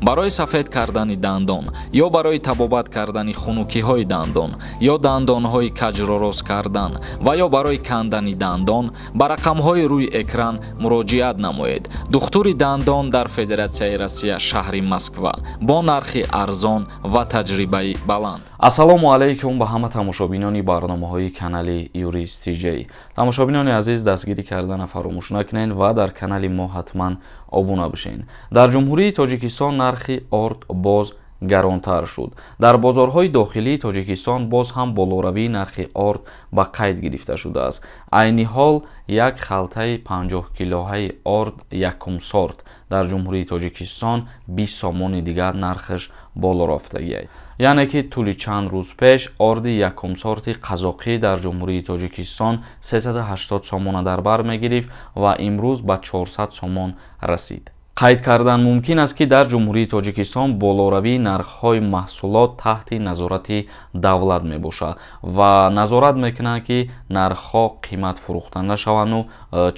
барои сафед кардани дандон ё барои табобат кардани хунукиҳои дандон ё дандонҳои каҷро рост кардан ва ё барои кандани дандон ба рақамҳои рӯи экран муроҷиат намоед. духтури дандон дар Федератсияи Россия шаҳри Москва бо нархи арзон ва таҷрибаи баланд. ассалому алайкум ба ҳама тамошобинони барномаҳои канали Юрист TJ. тамошобинони азиз, дастгирӣ кардана фаромӯш накунед ва дар канали мо ҳатман обуна бишен. дар ҷумҳурии Тоҷикистон нархи орд боз гаронтар шуд. дар бозорҳои дохилии Тоҷикистон боз ҳам болоравии нархи орд ба қайд гирифта шудааст. айни ҳол як халтаи 50 килоҳаи орд якум сорт дар ҷумҳурии Тоҷикистон 20 сомони дигар нархаш боло рафтагиаст. яъне ки тӯли чанд рӯз пеш орди якум сорти қазоқӣ дар ҷумҳурии Тоҷикистон 380 сомона дар бар мегирифт ва имрӯз ба 400 сомон расид. қайд кардан мумкин аст ки дар ҷумҳурии Тоҷикистон болоравии нархҳои маҳсулот таҳти назорати давлат мебошад ва назорат мекунад ки нархҳо қимат фурӯхта нашаванду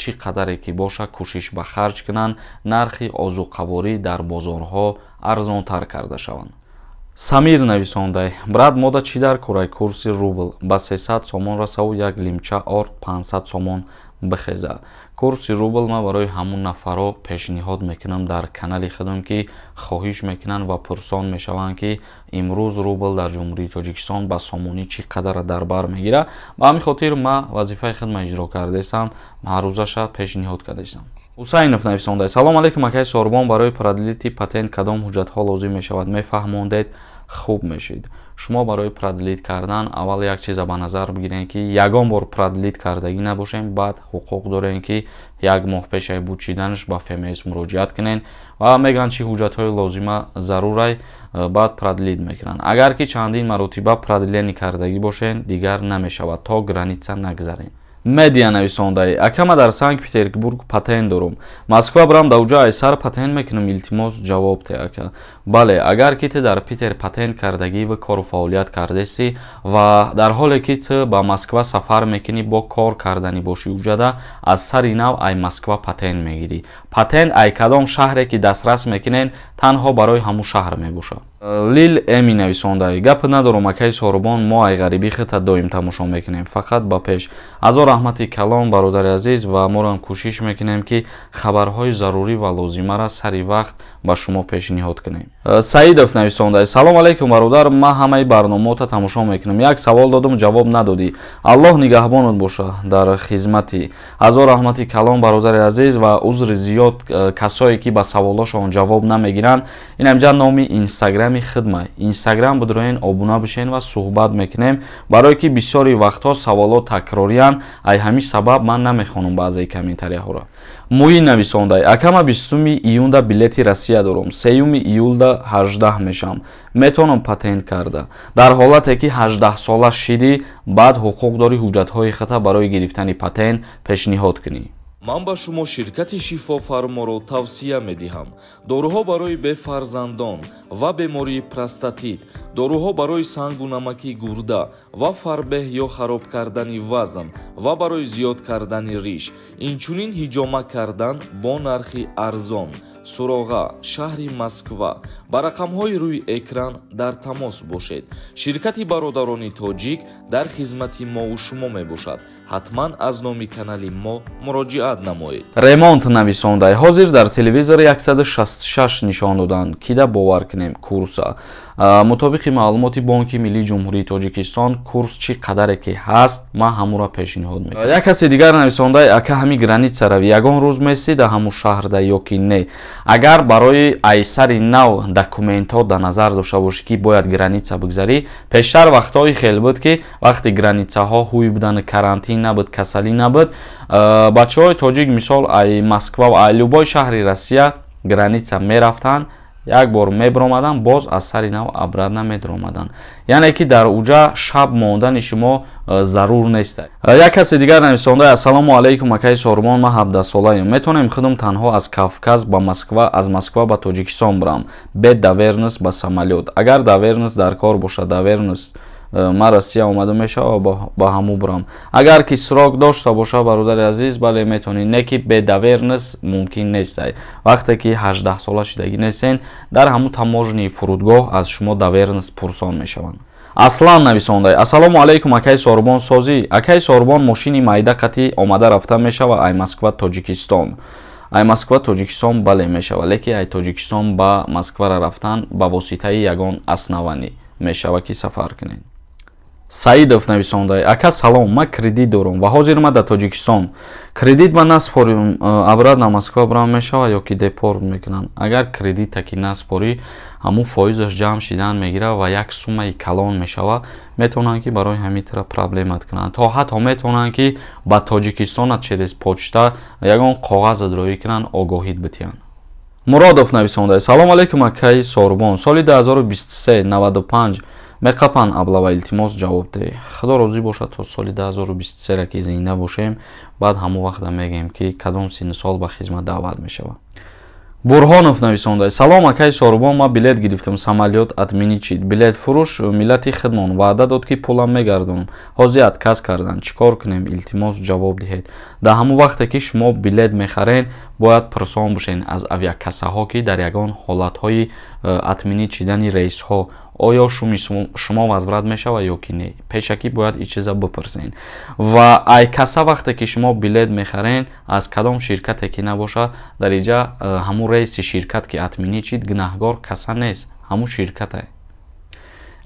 чӣ қадаре ки боша кӯшиш ба харҷ кунанд нархи озуқаворӣ дар бозорҳо арзонтар карда шаванд. Самир нависондай: брат, мода чӣ дар кураи курси рубл ба 300 сомон расаву як лимча орд 500 сомон бихеза. курси рубл ма барои ҳамун нафаро пешниҳод мекунам дар канали худам ки хоҳиш мекунанд ва пурсон мешаванд ки имрӯз рубл дар ҷумҳурии Тоҷикистон ба сомонӣ чӣ қадар дар бар мегирад. ба ҳамин хотир ма вазифаи худам иҷро кардесам, ҳаррӯзаша пешниҳод кардесам. ҳусайнов нависондай: салом алейкум акай Сорбон, барои продлити патент кадом ҳуҷҷатҳо лозим мешавад мефаҳмондед? хуб мешид. шумо барои продлит кардан аввал як чиза ба назар бигиред ки ягон бор продлит кардагӣ набошем, баъд ҳуқуқ дорем ки як моҳ пешаи буд чиданаш ба ФМС муроҷиат кунен ва мегӯянд чӣ ҳуҷҷатҳои лозима зарурай, баъд продлит мекунанд. агар ки чандин маротиба продлени кардагӣ бошен, дигар намешавад то граница нагзарен. медиа нависондай: акама дар Санкт Петербург патент дорум. Москва барам да уҷа айсар патент мекунам, илтимос ҷавоб те ака. бале, агар ки ту дар Питер патент кардагӣ ва кору фаъолият кардесӣ ва дар ҳоле ки ту ба Москва сафар мекунӣ бо кор кардани боши уҷада, аз сари нав ай Москва патент мегирӣ. патент ай кадом шаҳре ки дастрас мекунен, танҳо барои ҳамун шаҳр мебошад. лил эми нависондай: гап надорум акай Сорбон, мо ай ғариби хита доим тамошо мекунем, фақат ба пеш. азо раҳмати калон бародари азиз ва морам кӯшиш мекунем ки хабарҳои зарурӣ ва лозимара сари вақт ба шумо пешниҳод кунем. Саидов нависондай: салом алейкум бародар, ман ҳамаи барномаота тамошо мекунам. як савол додум, ҷавоб надодӣ. аллоҳ нигаҳбонат боша дар хизматӣ. азо раҳмати калон бародари азиз ва узри зиёд касое ки ба саволошон ҷавоб намегиранд. инамҷа номи инстаграми хидма. инстаграм бидроен обуна бишен ва суҳбат мекунем, барое ки бисёри вақтҳо саволот такрориянд. ай ҳамин сабаб ман намехонам баъзеи комментарияҳоро. муин нависондай: акама 20 июнда билети Россия дорум, 3 июлда 18 мешам, метавонам патент карда. дар ҳолате ки 18 сола шидӣ, баъд ҳуқуқ дорӣ ҳуҷҷатҳои хата барои гирифтани патент пешниҳод кунӣ. ман ба шумо ширкати шифофарморо тавсия медиҳам. доруҳо барои бефарзандон ва бемории простатит, доруҳо барои сангу намаки гурда ва фарбеҳ ё хароб кардани вазн ва барои зиёд кардани риш, инчунин ҳиҷома кардан бо нархи арзон. суроға, шаҳри Москва. ба рақамҳои рӯи экран дар тамос бошед. ширкати бародарони тоҷик дар хизмати мову шумо мебошад. ҳатман аз номи канали мо муроҷиат намоед. ремонт нависондай: ҳозир дар телевизор 166 нишон доданд. кида бовар кунем курса. мутобиқи маълумоти Бонки Миллии Ҷумҳурии Тоҷикистон курс чӣ қадаре ки ҳаст, ман ҳамура пешниҳод мекунам. як каси дигар нависондай: ака ҳами граница рави, ягон рӯз месӣ да ҳамун шаҳрда ё ки не. агар барои айсари нав документҳо да назар дошта бошӣ ки бояд граница бигзарӣ, пештар вақтҳои хел буд ки вақти границаҳо ҳуй будан, карантин набуд, касалӣ набуд, бачаҳои тоҷик мисол ай Москва ва ай любой шаҳри Россия граница мерафтанд, як бор мебиромаданд, боз аз сари нав обратно медиромаданд. яъне ки дар уҷа шаб мондани шумо зарур нест. як каси дигар нависондай: ассалому алейкум акай Сорбон, ман 17 солаам, метавонем худам танҳо аз Кавказ ба Москва, аз Москва ба Тоҷикистон бирам бе давернус ба самолёт. агар давернус дар кор бошад, давернус ма Россия омада мешава ба ҳаму бурам. Агар ки срок дошта боша бародари азиз, бале метонӣ, не ки бедавернес мумкин нестай. Вақте ки 18 сола шидагӣ нестен, дар ҳамун таможни фурудгоҳ аз шумо давернес пурсон мешаванд. Аслан нависондай: ассалому алайкум акай Сорбон созӣ. Акай Сорбон мошини майда қати омада рафта мешава ай Москва Тоҷикистон. Ай Москва Тоҷикистон бале мешава, леки ай Тоҷикистон ба Москвара рафтан ба воситаи ягон аснаванӣ мешава ки сафар кунед. Саидов нависондай: ака салом, ма кредит дорам ва ҳозир дар Тоҷикистон. Кредит ба наспорим, абрад на Москва бурам мешава ё ки депорт мекунанд. Агар кредит таки наспорӣ, ҳамун фоизаш ҷамъ шидан мегира ва як суммаи калон мешава, метавонанд ки барои ҳамин тара проблемат кунанд. То ҳатто метавонанд ки ба Тоҷикистонат через почта ягон коғаз задроӣ кунанд, огоҳит битиҳанд. Муродов нависондай: салом алейкум акай Сорбон, соли 2023 95 меқапан аблава илтимос ҷавоб деҳ. Худо розӣ бошад то соли 2023 ра ки зинда бошем, баъд ҳамун вақта мегем ки кадом синни сол ба хизмат даъват мешава. Бурҳонов нависондай: салом акай Сорбон, ма билет гирифтам самолёт админи чид. Билет фурӯш миллати хидмон ваъда дод ки пулам мегардонам. ҳозир отказ карданд. Чикор кунем? Илтимос ҷавоб диҳед. Дар ҳамун вақте ки шумо билет мехарен, бояд пурсон бошен аз авиакассаҳо ки дар ягон ҳолатҳои админи чидани рейсҳо оё шуми шумо возврат мешава ё ки не. Пешакӣ бояд ин чиза бипурсен. Ва ай касса вақте ки шумо билет мехарен аз кадом ширкате ки набоша, дар инҷа ҳамун рейси ширкат ки админи чид гунаҳгор касса нест, ҳамун ширкате.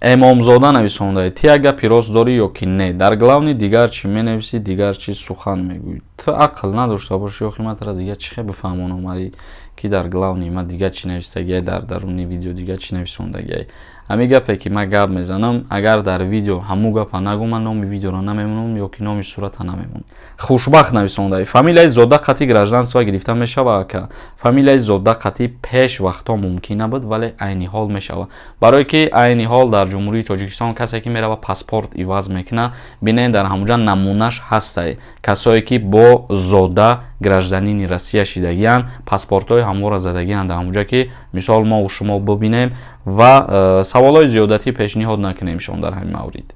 Эмомзода нависондай: ти ага гапи рост дорӣ ё ки не? Дар главни дигар чӣ менависӣ, дигар чӣ сухан мегӯӣ? Ту ақл надошта бошӣ, охи ман тара дигар чӣ бифаҳмонам ари ки дар главни ма дигар чӣ навистагиай, дар даруни видео дигар чӣ нависондагиай. Ҳамин гапе ки ман гап мезанам, агар дар видео ҳамун гапа нагӯ, ман номи видеоро намемонам ё ки номи сурата намемонам. Хушбахт нависондай: фамилияи зода қати гражданство гирифта мешава ака? Фамилияи зода қати пеш вақто мумкин набуд, вале айни ҳол мешава. Барое ки айни ҳол дар ҷумҳурии Тоҷикистон касе ки мерава паспорт иваз мекуна, бинен дар ҳамунҷа намунаш ҳастай. Касое ки бо зода гражданини Россия шидагиянд, паспортҳои ҳамора задагиянд дар ҳамунҷа ки мисол мо шумо бубинем ва саволҳои зиёдатӣ пешниҳод накунемшон дар ҳамин маврид.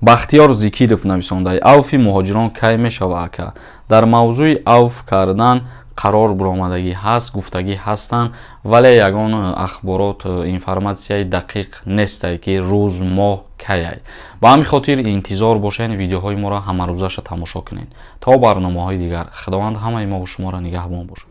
Бахтиёр Зикиров нависондай: авфи муҳоҷирон кай мешава ака? Дар мавзӯи авф кардан қарор буромадагӣ ҳаст, гуфтагӣ ҳастанд, вале ягон ахборот, информатсияи дақиқ нестай ки рӯз, моҳ каяй. Ба ҳамин хотир интизор бошен, видеоҳои моро ҳамарӯзаша тамошо кунед. То барномаҳои дигар, худованд ҳамаи мо ва шуморо нигаҳбон бошад.